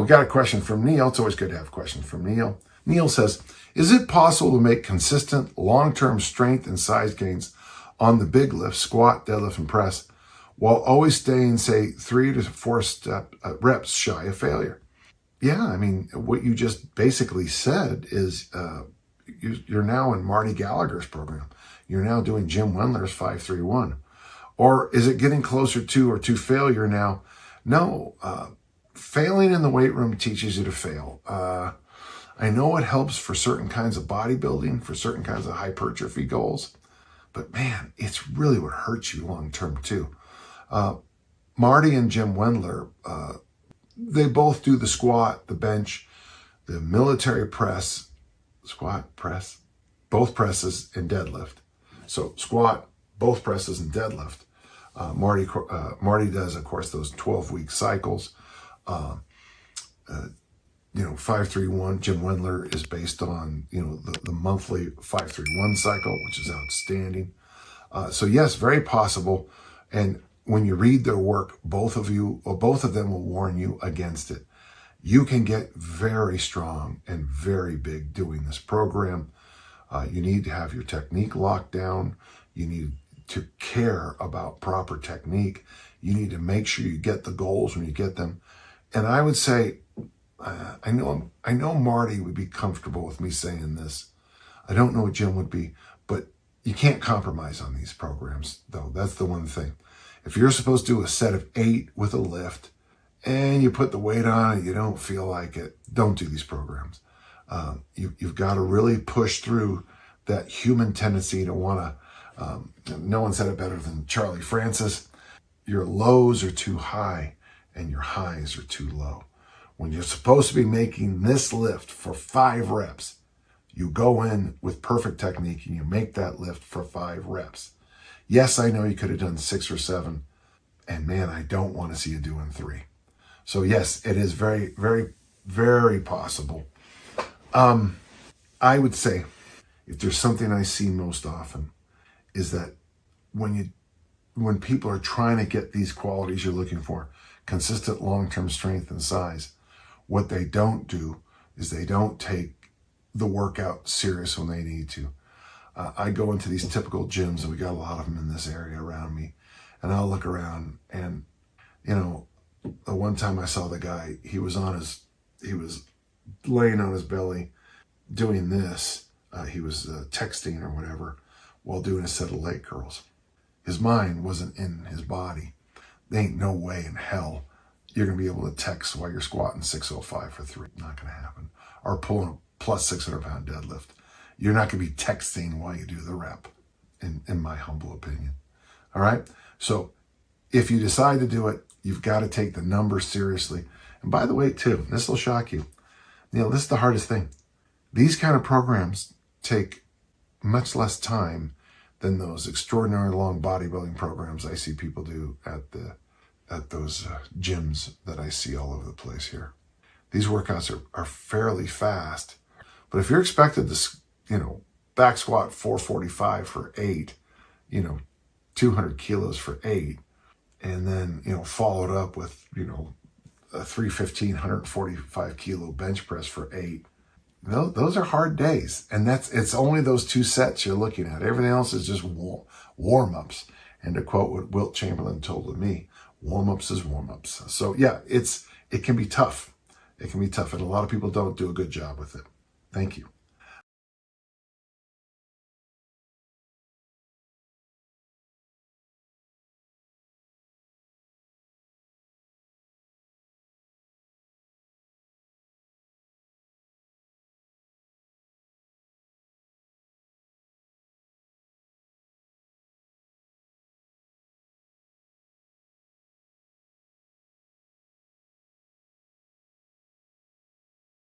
we got a question from Neil. It's always good to have questions from Neil. Neil says, is it possible to make consistent long-term strength and size gains on the big lift, squat, deadlift, and press, while always staying, say, 3 to 4 reps shy of failure? Yeah, I mean, what you just basically said is you're now in Marty Gallagher's program. You're now doing Jim Wendler's 5-3-1. Or is it getting closer to or to failure now? No, failing in the weight room teaches you to fail. I know it helps for certain kinds of bodybuilding, for certain kinds of hypertrophy goals, but man, it's really what hurts you long term too. Marty and Jim Wendler, they both do the squat, the bench, the military press, squat, press, both presses and deadlift. So squat, both presses and deadlift. Marty does, of course, those 12-week cycles. 5-3-1. Jim Wendler is based on, the monthly 5-3-1 cycle, which is outstanding. So yes, very possible. And when you read their work, both of them will warn you against it. You can get very strong and very big doing this program. You need to have your technique locked down. You need to care about proper technique. You need to make sure you get the goals when you get them. And I would say, I know Marty would be comfortable with me saying this. I don't know what Jim would be, but you can't compromise on these programs, though. That's the one thing. If you're supposed to do a set of 8 with a lift and you put the weight on and you don't feel like it, don't do these programs. You've got to really push through that human tendency to want to, no one said it better than Charlie Francis, your lows are too high and your highs are too low. When you're supposed to be making this lift for 5 reps, you go in with perfect technique and you make that lift for 5 reps. Yes, I know you could have done 6 or 7, and man, I don't want to see you doing 3. So yes, it is very, very, very possible. I would say, if there's something I see most often, is that when people are trying to get these qualities you're looking for, consistent long-term strength and size, what they don't do is they don't take the workout serious when they need to. I go into these typical gyms, and we got a lot of them in this area around me, and I'll look around, and one time I saw the guy, he was laying on his belly doing this. He was texting or whatever while doing a set of leg curls. His mind wasn't in his body. There ain't no way in hell you're going to be able to text while you're squatting 605 for 3. Not going to happen. Or pulling a plus 600-pound deadlift. You're not going to be texting while you do the rep, in my humble opinion. All right? So if you decide to do it, you've got to take the numbers seriously. And by the way, too, this will shock you. This is the hardest thing. These kind of programs take much less time than those extraordinary long bodybuilding programs I see people do at those gyms that I see all over the place here. These workouts are fairly fast, but if you're expected to, back squat 445 for 8, 200 kilos for 8, and then, followed up with, a 315, 145 kilo bench press for 8, those are hard days. And it's only those 2 sets you're looking at. Everything else is just warm-ups. And to quote what Wilt Chamberlain told me, warm-ups is warm-ups. So yeah, it can be tough. It can be tough. And a lot of people don't do a good job with it. Thank you.